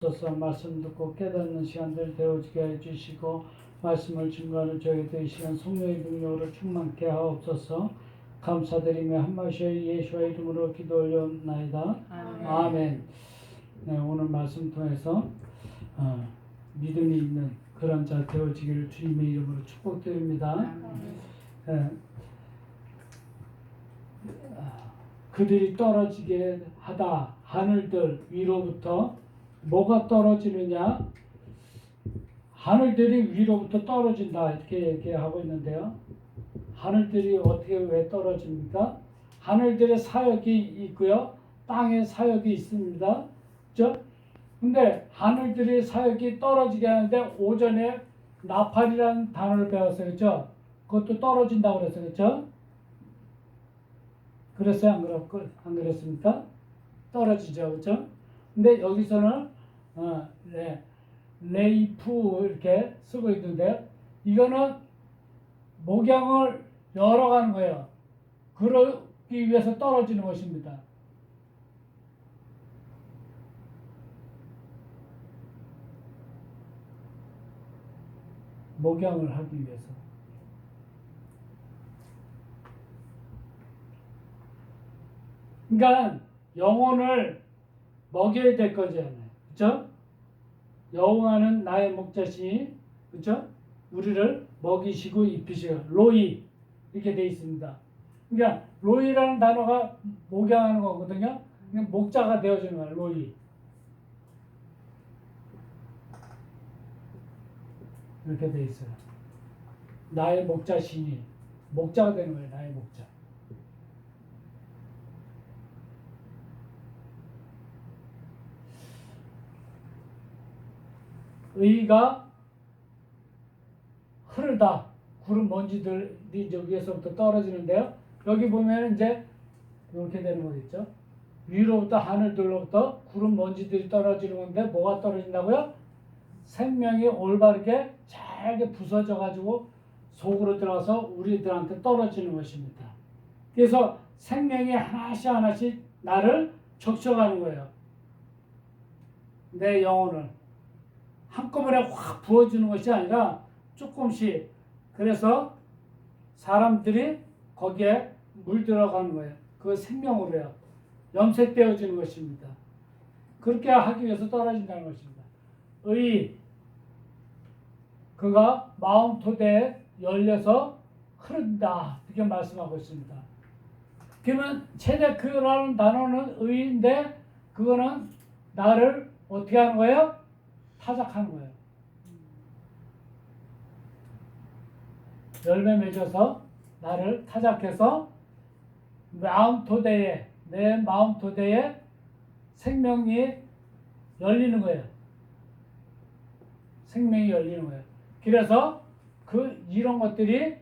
주셔서 말씀 듣고 깨닫는 시간들 되어지게 해주시고 말씀을 증거하는 저희들 이 시간 성령의 능력으로 충만케 하옵소서. 감사드리며 한 마시의 예수의 이름으로 기도 올려옵나이다. 아멘. 네, 오늘 말씀 통해서 믿음이 있는 그런 자 되어지기를 주님의 이름으로 축복드립니다. 그들이 떨어지게 하다 하늘들 위로부터 뭐가 떨어지느냐? 하늘들이 위로부터 떨어진다 이렇게 얘기하고 있는데요. 하늘들이 어떻게 왜 떨어집니까? 하늘들의 사역이 있고요, 땅의 사역이 있습니다. 그렇죠? 근데 하늘들의 사역이 떨어지게 하는데 오전에 나팔이라는 단어를 배웠어요. 그렇죠? 그것도 떨어진다고 그랬어요. 그렇죠? 그랬어요? 안 그랬습니까? 떨어지죠. 그렇죠? 근데 여기서는 레이프 이렇게 쓰고 있는데 이거는 목양을 열어가는 거예요. 그러기 위해서 떨어지는 것입니다. 목양을 하기 위해서. 그러니까 영혼을 먹여야 될 거잖아요. 그렇죠? 여호와는 나의 목자시니, 그렇죠? 우리를 먹이시고 입히시고, 로이 이렇게 돼 있습니다. 그러니까 로이라는 단어가 목양하는 거거든요. 그러니까 목자가 되어주는 거예요. 로이. 이렇게 돼 있어요. 나의 목자시니, 목자가 되는 거예요. 나의 목자. 의가 흐르다. 구름 먼지들이 이제 위에서부터 떨어지는데요. 여기 보면 이제 이렇게 되는 거겠죠. 위로부터 하늘들로부터 구름 먼지들이 떨어지는 건데 뭐가 떨어진다고요? 생명이 올바르게 잘게 부서져 가지고 속으로 들어가서 우리들한테 떨어지는 것입니다. 그래서 생명이 하나씩 나를 적셔가는 거예요. 내 영혼을. 한꺼번에 확 부어주는 것이 아니라 조금씩. 그래서 사람들이 거기에 물들어가는 거예요. 그 생명으로요. 염색되어지는 것입니다. 그렇게 하기 위해서 떨어진다는 것입니다. 그가 마음 토대에 열려서 흐른다. 이렇게 말씀하고 있습니다. 그러면 체데크라는 단어는 의인데 그거는 나를 어떻게 하는 거예요? 타작하는 거예요. 열매 맺어서 나를 타작해서 내 마음 토대에 생명이 열리는 거예요. 생명이 열리는 거예요. 그래서 이런 것들이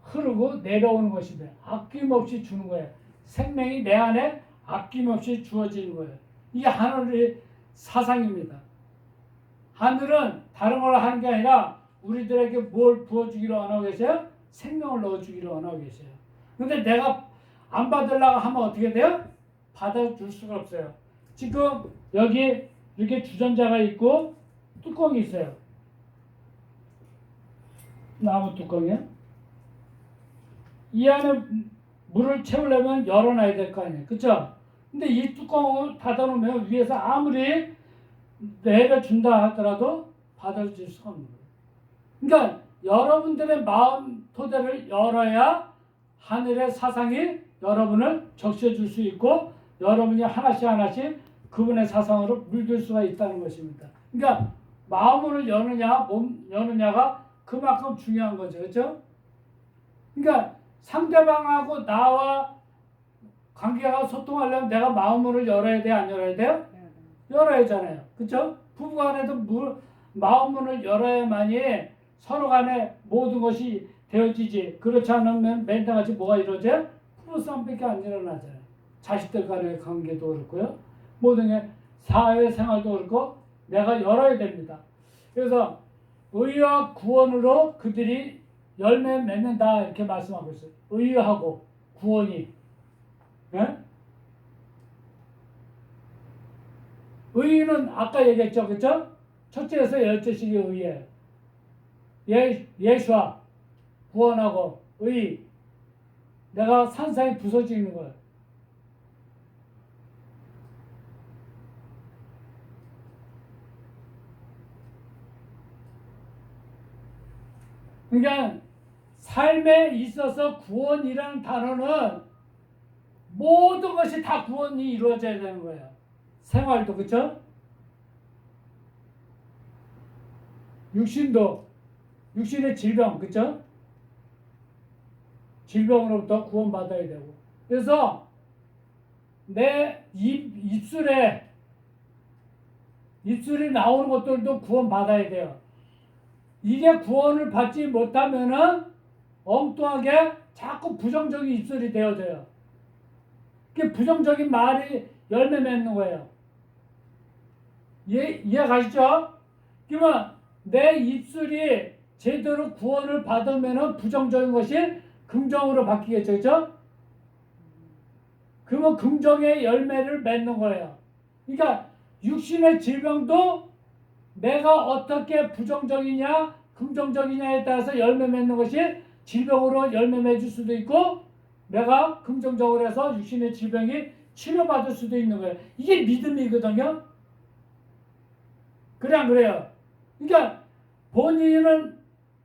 흐르고 내려오는 것입니다. 아낌없이 주는 거예요. 생명이 내 안에 아낌없이 주어지는 거예요. 이게 하늘의 사상입니다. 하늘은 다른 걸 하는 게 아니라 우리들에게 뭘 부어주기로 안 하고 계세요? 생명을 넣어주기로 안 하고 계세요. 근데 내가 안 받으려고 하면 어떻게 돼요? 받아줄 수가 없어요. 지금 여기 이렇게 주전자가 있고 뚜껑이 있어요. 나무 뚜껑이요. 이 안에 물을 채우려면 열어놔야 될 거 아니에요. 그쵸? 근데 이 뚜껑을 닫아놓으면 위에서 아무리 내려준다 하더라도 받아줄 수가 없는 거예요. 그러니까 여러분들의 마음 토대를 열어야 하늘의 사상이 여러분을 적셔줄 수 있고 여러분이 하나씩 그분의 사상으로 물들 수가 있다는 것입니다. 그러니까 마음을 여느냐 몸 여느냐가 그만큼 중요한 거죠. 그렇죠? 그러니까 상대방하고 나와 관계가 소통하려면 내가 마음을 열어야 돼요? 안 열어야 돼요? 열어야 하잖아요. 그렇죠? 부부간에도 마음문을 열어야만이 서로 간에 모든 것이 되어지지. 그렇지 않으면 맨날같이 뭐가 이루어져요? 프로싸움밖에 안 일어나잖아요. 자식들 간의 관계도 그렇고요. 모든 게 사회생활도 그렇고 내가 열어야 됩니다. 그래서 의와 구원으로 그들이 열매 맺는다 이렇게 말씀하고 있어요. 의하고 구원이. 네? 의는 아까 얘기했죠, 그죠? 첫째에서 열째식이 의예요. 예수와 구원하고 의. 내가 산상이 부서지는 거예요. 그러니까 삶에 있어서 구원이라는 단어는 모든 것이 다 구원이 이루어져야 되는 거예요. 생활도 그렇죠? 육신도 육신의 질병 그렇죠? 질병으로부터 구원받아야 되고 그래서 내 입술이 나오는 것들도 구원받아야 돼요. 이게 구원을 받지 못하면은 엉뚱하게 자꾸 부정적인 입술이 되어져요. 그 부정적인 말이 열매 맺는 거예요. 이해 가시죠? 그러면 내 입술이 제대로 구원을 받으면은 부정적인 것이 긍정으로 바뀌겠죠, 그죠? 그러면 긍정의 열매를 맺는 거예요. 그러니까 육신의 질병도 내가 어떻게 부정적이냐, 긍정적이냐에 따라서 열매 맺는 것이 질병으로 열매 맺을 수도 있고, 내가 긍정적으로 해서 육신의 질병이 치료받을 수도 있는 거예요. 이게 믿음이거든요. 그래 안 그래요? 그러니까 본인은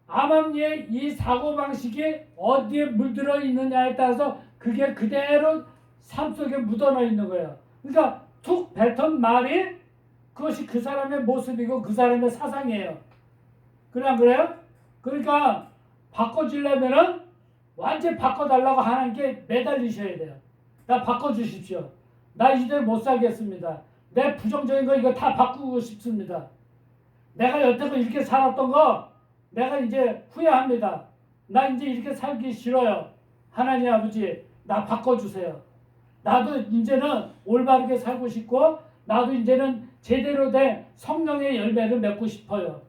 암암리의 이 사고방식이 어디에 물들어 있느냐에 따라서 그게 그대로 삶 속에 묻어나 있는 거예요. 그러니까 툭 뱉은 말이 그것이 그 사람의 모습이고 그 사람의 사상이에요. 그래 안 그래요? 그러니까 바꿔주려면은 완전히 바꿔달라고 하나님께 매달리셔야 돼요. 나 바꿔주십시오. 나 이대로 못 살겠습니다. 내 부정적인 거 이거 다 바꾸고 싶습니다. 내가 여태껏 이렇게 살았던 거 내가 이제 후회합니다. 나 이제 이렇게 살기 싫어요. 하나님 아버지 나 바꿔주세요. 나도 이제는 올바르게 살고 싶고 나도 이제는 제대로 된 성령의 열매를 맺고 싶어요.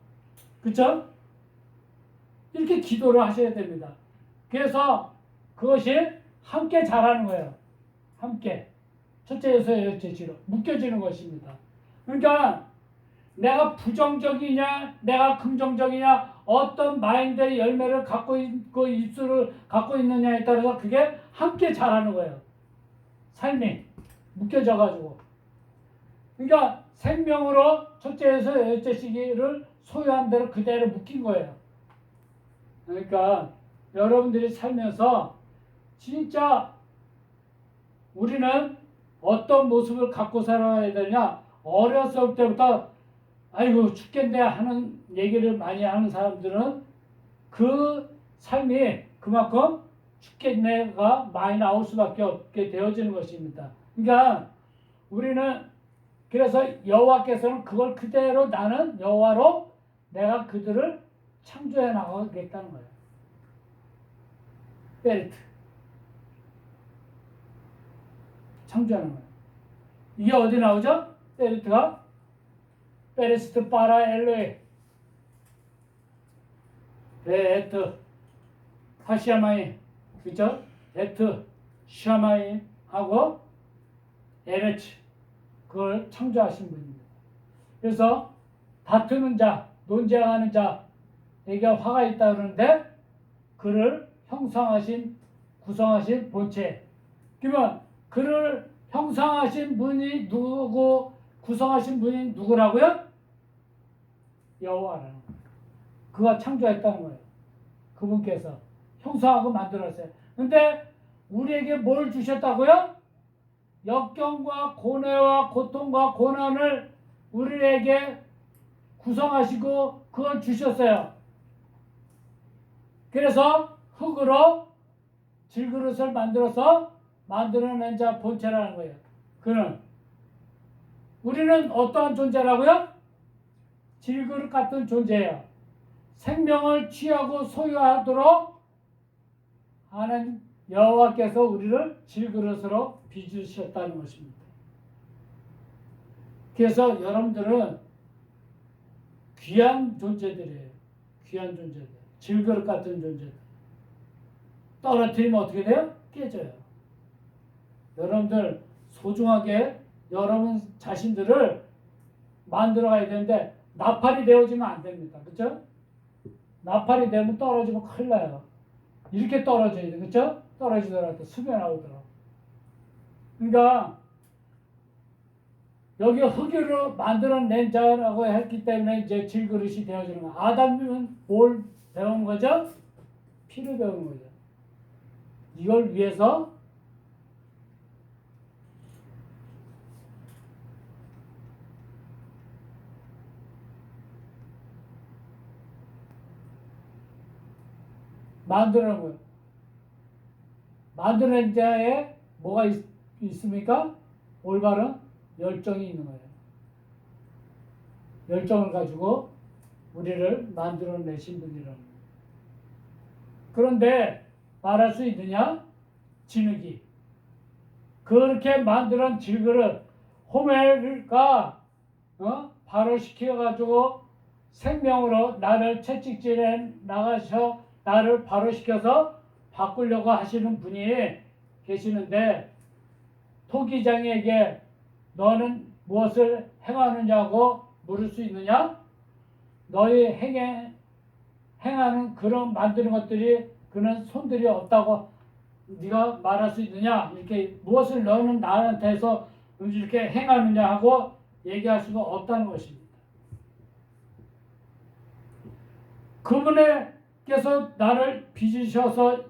그렇죠? 이렇게 기도를 하셔야 됩니다. 그래서 그것이 함께 자라는 거예요. 함께. 첫째에서 열째지로 묶여지는 것입니다. 그러니까 내가 부정적이냐 내가 긍정적이냐 어떤 마인드의 열매를 갖고 있고 입술을 갖고 있느냐에 따라서 그게 함께 자라는 거예요. 삶이 묶여져 가지고 그러니까 생명으로 첫째에서 열째 시기를 소유한 대로 그대로 묶인 거예요. 그러니까 여러분들이 살면서 진짜 우리는 어떤 모습을 갖고 살아야 되냐 어렸을 때부터 아이고 죽겠네 하는 얘기를 많이 하는 사람들은 그 삶이 그만큼 죽겠네가 많이 나올 수밖에 없게 되어지는 것입니다. 그러니까 우리는 그래서 여호와께서는 그걸 그대로 나는 여호와로 내가 그들을 창조해 나가겠다는 거예요. 베르트 창조하는 거예요. 이게 어디 나오죠? 베르트가 베레스트 파라 엘로에 베트 하시아마이 그죠? 베트 샤마이 하고 에레츠 그걸 창조하신 분입니다. 그래서 다투는 자, 논쟁하는 자에게 화가 있다 그러는데 그를 형성하신 구성하신 본체. 그러면 그를 형성하신 분이 누구고 구성하신 분이 누구라고요? 여호와라는 거예요. 그가 창조했다는 거예요. 그분께서 형성하고 만들었어요. 근데 우리에게 뭘 주셨다고요? 역경과 고뇌와 고통과 고난을 우리에게 구성하시고 그걸 주셨어요. 그래서 흙으로 질그릇을 만들어서 만들어낸 자 본체라는 거예요. 그는 우리는 어떠한 존재라고요? 질그릇 같은 존재예요. 생명을 취하고 소유하도록 하는 여호와께서 우리를 질그릇으로 빚으셨다는 것입니다. 그래서 여러분들은 귀한 존재들이에요. 귀한 존재들. 질그릇 같은 존재들. 떨어뜨리면 어떻게 돼요? 깨져요. 여러분들 소중하게 여러분 자신들을 만들어가야 되는데 나팔이 되어지면 안 됩니다. 그렇죠? 나팔이 되면 떨어지면 큰일 나요. 이렇게 떨어져야 돼. 그렇죠? 떨어지더라도 수면 나오더라고. 그러니까 여기 흙으로 만들어낸 자라고 했기 때문에 이제 질그릇이 되어지는 거예요. 아담은 뭘 배운 거죠? 피를 배운 거죠. 이걸 위해서 만드는 거예요. 만드는 자에 뭐가 있습니까? 올바른 열정이 있는 거예요. 열정을 가지고 우리를 만들어내신 분이라는 거예요. 그런데 말할 수 있느냐? 진흙이. 그렇게 만드는 질그릇 호멜가 바로 시켜가지고 생명으로 나를 채찍질해 나가셔 나를 바로 시켜서 바꾸려고 하시는 분이 계시는데 토기장에게 너는 무엇을 행하느냐고 물을 수 있느냐? 너희 행하는 그런 만드는 것들이 그런 손들이 없다고 네가 말할 수 있느냐? 이렇게 무엇을 너는 나한테서 이렇게 행하느냐 하고 얘기할 수가 없다는 것입니다. 그분께서 나를 빚으셔서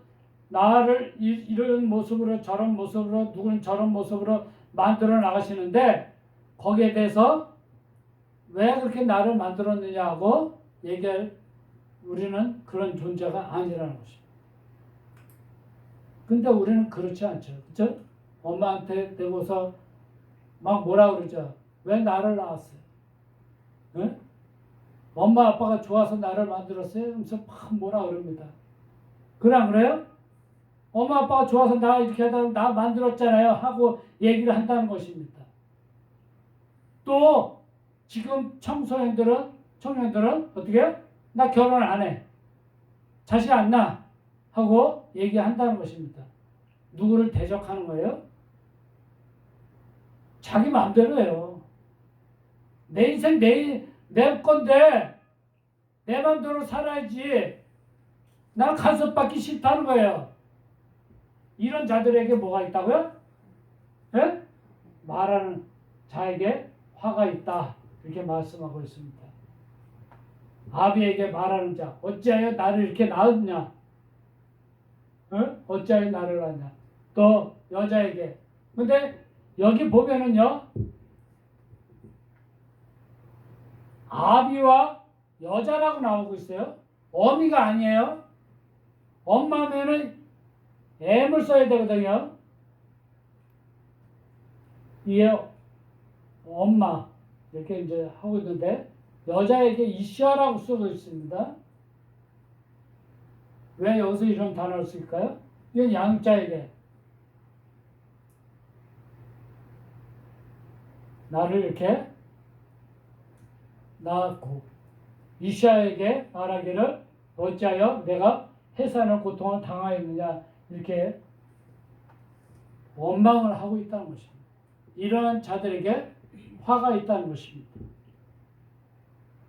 나를 이런 모습으로 저런 모습으로 누구는 저런 모습으로 만들어 나가시는데 거기에 대해서 왜 그렇게 나를 만들었느냐 하고 얘기할 우리는 그런 존재가 아니라는 것입니다. 근데 우리는 그렇지 않죠. 그죠? 엄마한테 대고서 막 뭐라 그러죠? 왜 나를 낳았어요? 응? 엄마 아빠가 좋아서 나를 만들었어요? 그러면서 막 뭐라 그럽니다. 그래 안 그래요? 엄마 아빠가 좋아서 나 이렇게 하다 나 만들었잖아요 하고 얘기를 한다는 것입니다. 또 지금 청년들은 어떻게 해요? 나 결혼 안 해. 자식 안 낳아. 하고 얘기한다는 것입니다. 누구를 대적하는 거예요? 자기 마음대로예요. 내 인생 내 건데 내 마음대로 살아야지. 난 간섭 받기 싫다는 거예요. 이런 자들에게 뭐가 있다고요? 예? 말하는 자에게 화가 있다. 이렇게 말씀하고 있습니다. 아비에게 말하는 자, 어찌하여 나를 이렇게 낳았냐? 어찌하여 나를 낳냐? 또 여자에게. 근데 여기 보면은요, 아비와 여자라고 나오고 있어요. 어미가 아니에요. 엄마면은 M을 써야 되거든요. 이게 엄마 이렇게 이제 하고 있는데 여자에게 이샤라고 쓰고 있습니다. 왜 여기서 이런 단어를 쓸까요? 이건 양자에게 나를 이렇게 낳았고 이샤에게 말하기를 어찌하여 내가 해산을 고통을 당하였느냐 이렇게 원망을 하고 있다는 것입니다. 이러한 자들에게 화가 있다는 것입니다.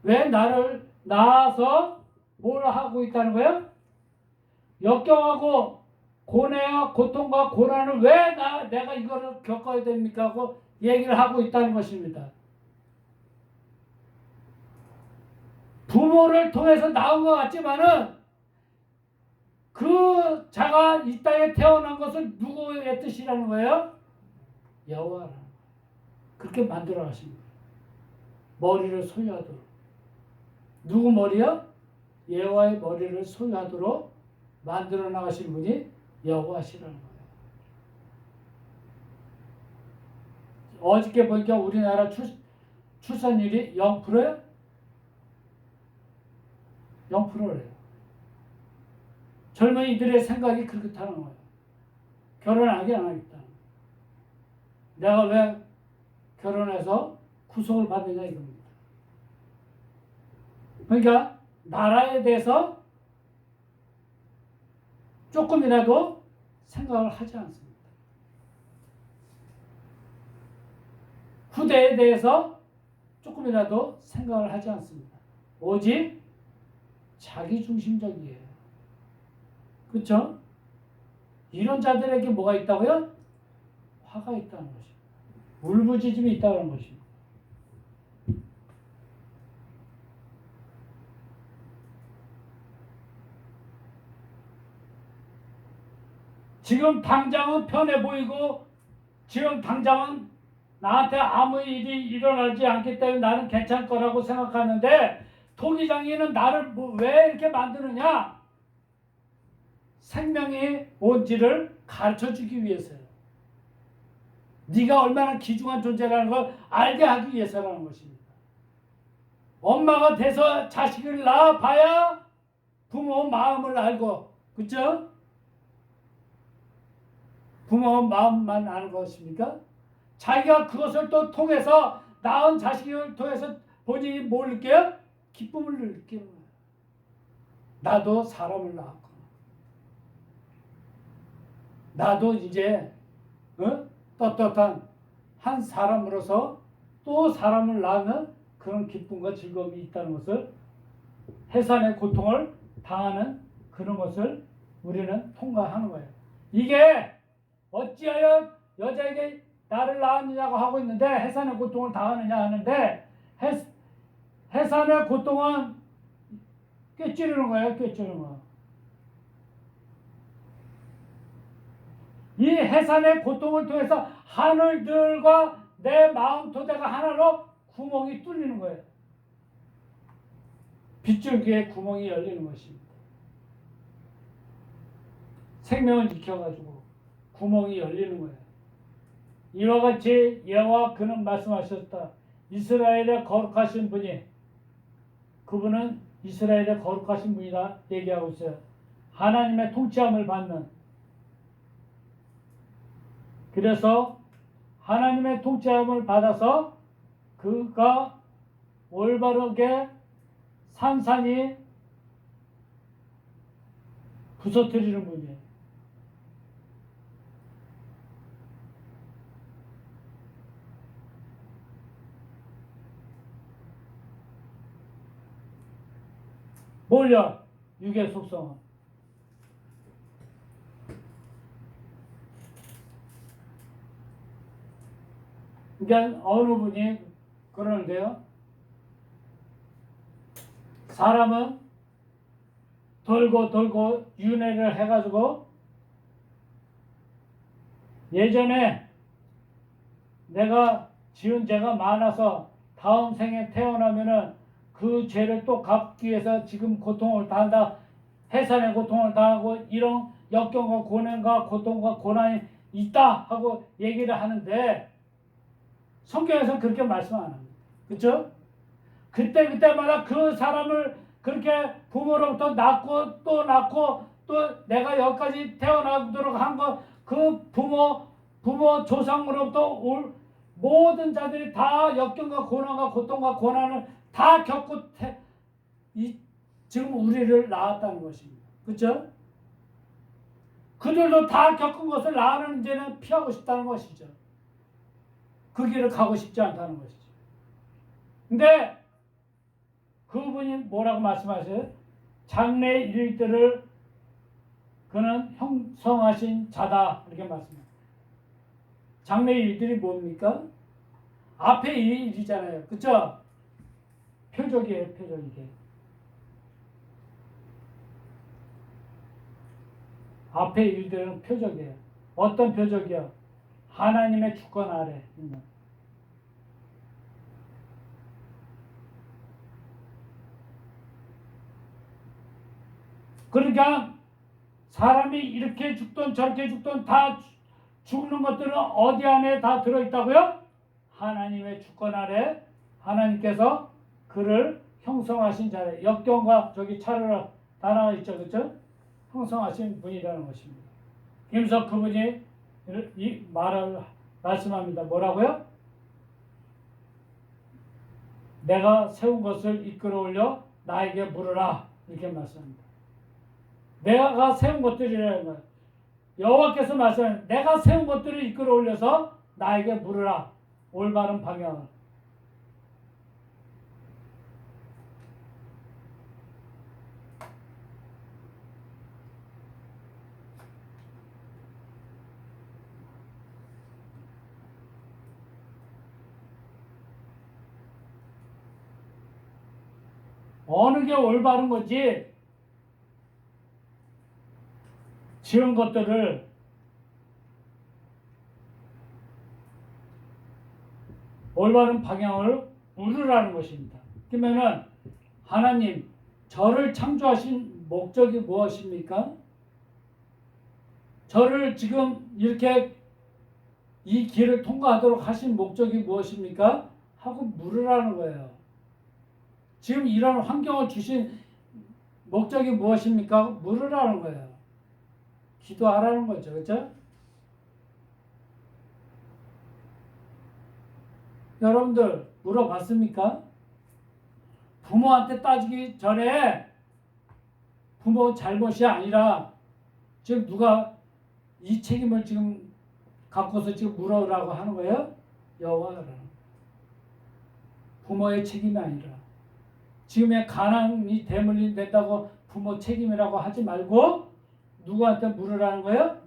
왜 나를 낳아서 뭘 하고 있다는 거예요? 역경하고 고뇌와 고통과 고난을 왜 내가 이거를 겪어야 됩니까? 하고 얘기를 하고 있다는 것입니다. 부모를 통해서 낳은 것 같지만은 그 자가 이 땅에 태어난 것은 누구의 뜻이라는 거예요? 여호와라는 거예요. 그렇게 만들어 가신 거예요. 머리를 소유하도록. 누구 머리요? 여호와의 머리를 소유하도록 만들어 나가신 분이 여호와시라는 거예요. 어저께 보니까 우리나라 출산율이 0%예요? 0%래요. 젊은이들의 생각이 그렇다는 거예요. 결혼하기 안 하겠다. 내가 왜 결혼해서 구속을 받느냐 이겁니다. 그러니까 나라에 대해서 조금이라도 생각을 하지 않습니다. 후대에 대해서 조금이라도 생각을 하지 않습니다. 오직 자기중심적이에요. 그렇죠? 이런 자들에게 뭐가 있다고요? 화가 있다는 것입니다. 울부짖음이 있다는 것입니다. 지금 당장은 편해 보이고 지금 당장은 나한테 아무 일이 일어나지 않기 때문에 나는 괜찮을 거라고 생각하는데 토기장이는 나를 왜 이렇게 만드느냐? 생명이 뭔지를 가르쳐주기 위해서요. 네가 얼마나 귀중한 존재라는 걸 알게 하기 위해서라는 것입니다. 엄마가 돼서 자식을 낳아봐야 부모 마음을 알고, 그렇죠? 부모 마음만 아는 것입니까? 자기가 그것을 또 통해서 낳은 자식을 통해서 본인이 뭘 느껴요? 기쁨을 느끼는 거예요. 나도 사람을 낳았구나. 나도 이제 떳떳한 한 사람으로서 또 사람을 낳는 그런 기쁨과 즐거움이 있다는 것을, 해산의 고통을 당하는 그런 것을 우리는 통과하는 거예요. 이게 어찌하여 여자에게 나를 낳았느냐고 하고 있는데 해산의 고통을 당하느냐 하는데, 해산의 고통은 꿰찌르는 거예요. 꿰찌르는 거. 이 해산의 고통을 통해서 하늘들과 내 마음 토대가 하나로 구멍이 뚫리는 거예요. 빗줄기에 구멍이 열리는 것입니다. 생명을 지켜가지고 구멍이 열리는 거예요. 이와 같이 여호와 그는 말씀하셨다. 이스라엘의 거룩하신 분이, 그분은 이스라엘의 거룩하신 분이다 얘기하고 있어요. 하나님의 통치함을 받는, 그래서 하나님의 통치함을 받아서 그가 올바르게 산산이 부서뜨리는 분이에요. 뭘요? 육의 속성은. 그러니까 어느 분이 그러는데요. 사람은 돌고 윤회를 해가지고 예전에 내가 지은 죄가 많아서 다음 생에 태어나면은 그 죄를 또 갚기 위해서 지금 고통을 당한다. 해산의 고통을 당하고 이런 역경과 고난과 고통과 고난이 있다 하고 얘기를 하는데 성경에서는 그렇게 말씀 안 합니다. 그렇죠? 그때마다 그 사람을 그렇게 부모로부터 낳고 또 내가 여기까지 태어나도록 한 것, 그 부모 조상으로부터 올 모든 자들이 다 역경과 고난과 고통과 고난을 다 겪고 지금 우리를 낳았다는 것입니다. 그렇죠? 그들도 다 겪은 것을 나는 이제는 피하고 싶다는 것이죠. 그 길을 가고 싶지 않다는 것이죠. 근데 그분이 뭐라고 말씀하세요? 장래 일들을 그는 형성하신 자다 이렇게 말씀합니다. 장래 일들이 뭡니까? 앞에 일이잖아요. 그렇죠? 표적이에요. 표적 이게. 앞에 일들은 표적이에요. 어떤 표적이요? 하나님의 주권 아래 있는. 그러니까 사람이 이렇게 죽든 저렇게 죽든 다 죽는 것들은 어디 안에 다 들어있다고요? 하나님의 주권 아래 하나님께서 그를 형성하신 자래. 역경과 저기 차르라 단어가 있죠. 그렇죠? 형성하신 분이라는 것입니다. 그래서 그분이 이 말을 말씀합니다. 뭐라고요? 내가 세운 것을 이끌어 올려 나에게 물으라 이렇게 말씀합니다. 내가 세운 것들이라는 거예요. 여호와께서 말씀합니다. 내가 세운 것들을 이끌어 올려서 나에게 물으라. 올바른 방향을. 어느 게 올바른 거지? 지은 것들을 올바른 방향을 물으라는 것입니다. 그러면은 하나님, 저를 창조하신 목적이 무엇입니까? 저를 지금 이렇게 이 길을 통과하도록 하신 목적이 무엇입니까? 하고 물으라는 거예요. 지금 이런 환경을 주신 목적이 무엇입니까? 물으라는 거예요. 기도하라는 거죠. 그렇죠? 여러분들 물어봤습니까? 부모한테 따지기 전에 부모 잘못이 아니라 지금 누가 이 책임을 지금 갖고서 지금 물어라고 하는 거예요? 여호와라. 부모의 책임이 아니라 지금의 가난이 대물림 됐다고 부모 책임이라고 하지 말고 누구한테 물으라는 거예요?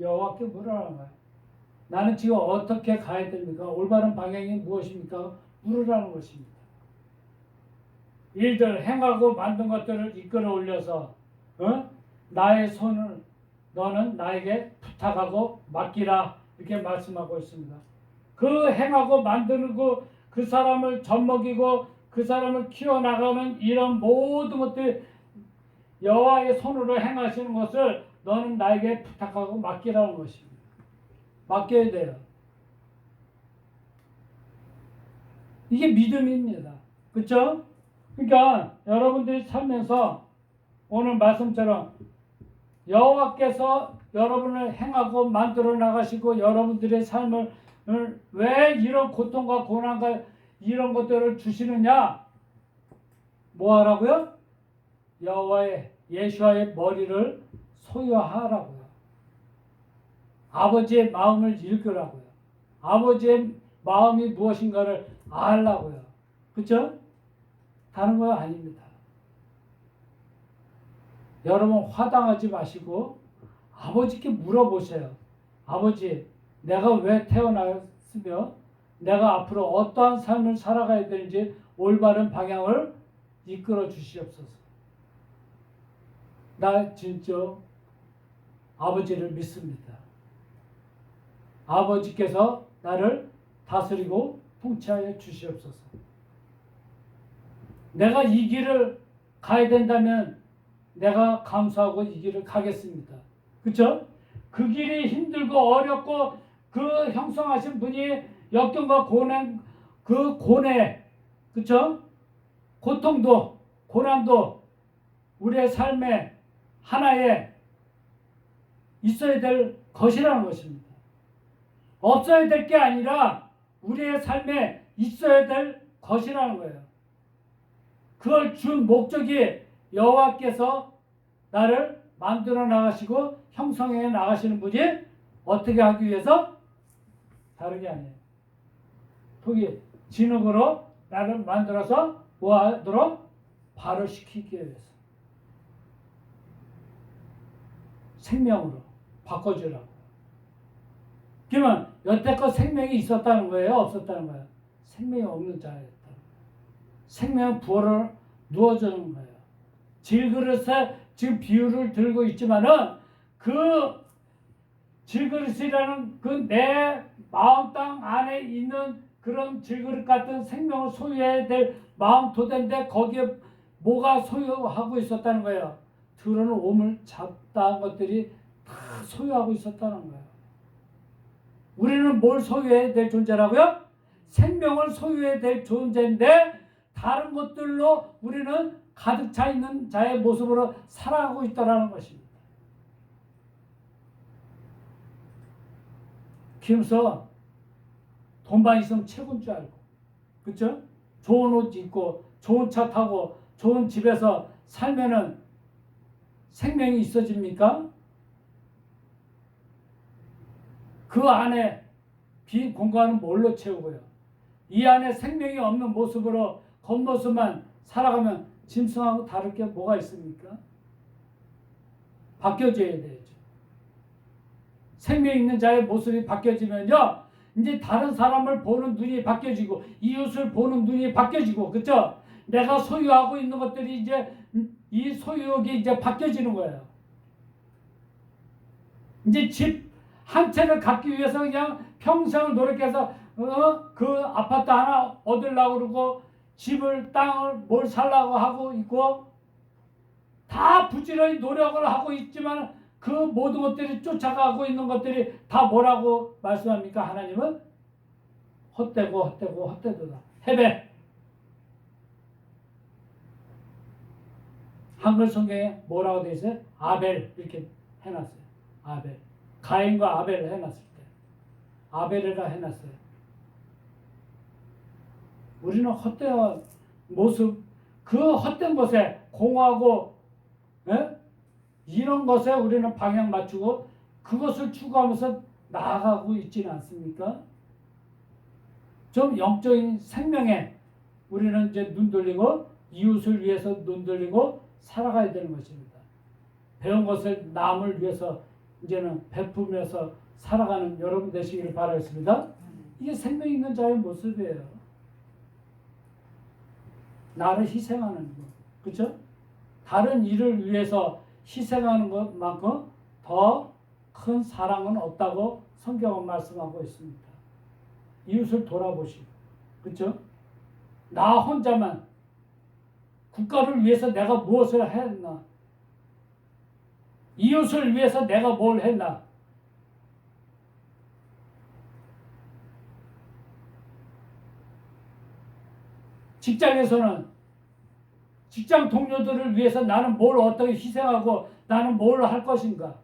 여호와께 물으라는 거예요. 나는 지금 어떻게 가야 됩니까? 올바른 방향이 무엇입니까? 물으라는 것입니다. 일들 행하고 만든 것들을 이끌어 올려서 나의 손을 너는 나에게 부탁하고 맡기라 이렇게 말씀하고 있습니다. 그 행하고 만드는 그 사람을 젖먹이고 그 사람을 키워나가는 이런 모든 것들 여호와의 손으로 행하시는 것을 너는 나에게 부탁하고 맡기라는 것입니다. 맡겨야 돼요. 이게 믿음입니다. 그렇죠? 그러니까 여러분들이 살면서 오늘 말씀처럼 여호와께서 여러분을 행하고 만들어 나가시고 여러분들의 삶을 왜 이런 고통과 고난과 이런 것들을 주시느냐? 뭐 하라고요? 여호와의 예수와의 머리를 소유하라고요. 아버지의 마음을 읽으라고요. 아버지의 마음이 무엇인가를 알라고요. 그렇죠? 다른 거 아닙니다. 여러분 화당하지 마시고 아버지께 물어보세요. 아버지, 내가 왜 태어났으며 내가 앞으로 어떠한 삶을 살아가야 되는지 올바른 방향을 이끌어 주시옵소서. 나 진짜 아버지를 믿습니다. 아버지께서 나를 다스리고 통치하여 주시옵소서. 내가 이 길을 가야 된다면 내가 감사하고 이 길을 가겠습니다. 그렇죠? 그 길이 힘들고 어렵고 그 형성하신 분이 역경과 고난, 그 고뇌, 그렇죠? 고통도 고난도 우리의 삶에 하나에 있어야 될 것이라는 것입니다. 없어야 될 게 아니라 우리의 삶에 있어야 될 것이라는 거예요. 그걸 준 목적이 여호와께서 나를 만들어 나가시고 형성해 나가시는 분이 어떻게 하기 위해서? 다른 게 아니에요. 거기 진흙으로 나를 만들어서 뭐 하도록? 발효시키기 위해서. 생명으로 바꿔주라고. 그러면 여태껏 생명이 있었다는 거예요? 없었다는 거예요? 생명이 없는 자였다는 거예요. 생명 부활을 누워주는 거예요. 질그릇에 지금 비유를 들고 있지만은 그 질그릇이라는 그 내 마음 땅 안에 있는 그런 질그릇 같은 생명을 소유해야 될 마음 토대인데 거기에 뭐가 소유하고 있었다는 거예요? 들어오는 오물 잡다한 것들이 다 소유하고 있었다는 거예요. 우리는 뭘 소유해야 될 존재라고요? 생명을 소유해야 될 존재인데 다른 것들로 우리는 가득 차 있는 자의 모습으로 살아가고 있다는 것입니다. 그러면서 돈만 있으면 최고인 줄 알고, 그렇죠? 좋은 옷 입고 좋은 차 타고 좋은 집에서 살면은 생명이 있어집니까? 그 안에 빈 공간은 뭘로 채우고요? 이 안에 생명이 없는 모습으로 겉모습만 살아가면 짐승하고 다를 게 뭐가 있습니까? 바뀌어져야 되죠. 생명 있는 자의 모습이 바뀌어지면요, 이제 다른 사람을 보는 눈이 바뀌어지고 이웃을 보는 눈이 바뀌어지고, 그렇죠? 내가 소유하고 있는 것들이 이제 이 소유욕이 이제 바뀌어지는 거예요. 이제 집 한 채를 갖기 위해서 그냥 평생을 노력해서 그 아파트 하나 얻으려고 그러고 집을 땅을 뭘 살라고 하고 있고 다 부지런히 노력을 하고 있지만 그 모든 것들이 쫓아가고 있는 것들이 다 뭐라고 말씀합니까? 하나님은 헛되고 헛되고 헛되도다. 패배. 한글 성경에 뭐라고 되어 있어요? 아벨 이렇게 해놨어요. 아벨. 가인과 아벨을 해놨을 때 아벨이라 해놨어요. 우리는 헛된 모습, 그 헛된 것에 공하고 이런 것에 우리는 방향 맞추고 그것을 추구하면서 나아가고 있지는 않습니까? 좀 영적인 생명에 우리는 이제 눈 돌리고 이웃을 위해서 눈 돌리고 살아가야 되는 것입니다. 배운 것을 남을 위해서 이제는 베푸면서 살아가는 여러분 되시기를 바라겠습니다. 이게 생명 있는 자의 모습이에요. 나를 희생하는 것, 그렇죠? 다른 일을 위해서 희생하는 것만큼 더 큰 사랑은 없다고 성경은 말씀하고 있습니다. 이웃을 돌아보시고, 그렇죠? 나 혼자만 국가를 위해서 내가 무엇을 했나? 이웃을 위해서 내가 뭘 했나? 직장에서는 직장 동료들을 위해서 나는 뭘 어떻게 희생하고 나는 뭘 할 것인가?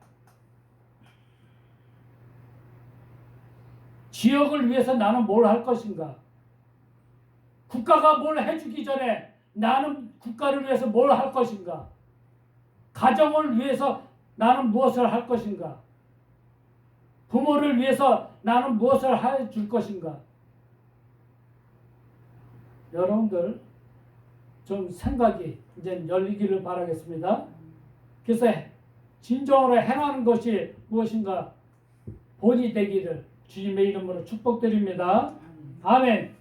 지역을 위해서 나는 뭘 할 것인가? 국가가 뭘 해주기 전에 나는 국가를 위해서 뭘 할 것인가? 가정을 위해서 나는 무엇을 할 것인가? 부모를 위해서 나는 무엇을 해줄 것인가? 여러분들 좀 생각이 이제 열리기를 바라겠습니다. 그래서 진정으로 행하는 것이 무엇인가 본이 되기를 주님의 이름으로 축복드립니다. 아멘.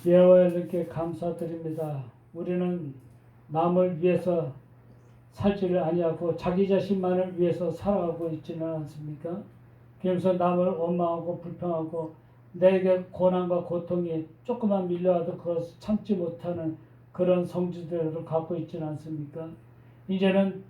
여호와께 감사드립니다. 우리는 남을 위해서 살지를 아니하고 자기 자신만을 위해서 살아가고 있지는 않습니까? 그러면서 남을 원망하고 불평하고 내게 고난과 고통이 조금만 밀려와도 그것을 참지 못하는 그런 성질들을 갖고 있지는 않습니까? 이제는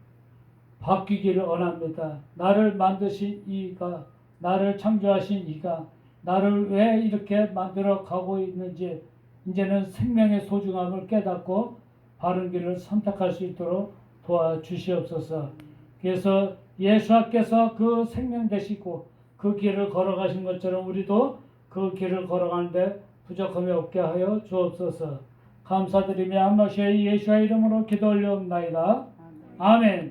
바뀌기를 원합니다. 나를 만드신 이가, 나를 창조하신 이가 나를 왜 이렇게 만들어 가고 있는지 이제는 생명의 소중함을 깨닫고 바른 길을 선택할 수 있도록 도와주시옵소서. 그래서 예수께서 그 생명 되시고 그 길을 걸어가신 것처럼 우리도 그 길을 걸어가는데 부족함이 없게 하여 주옵소서. 감사드리며 한 번씩 예수의 이름으로 기도 올려옵나이다. 아멘.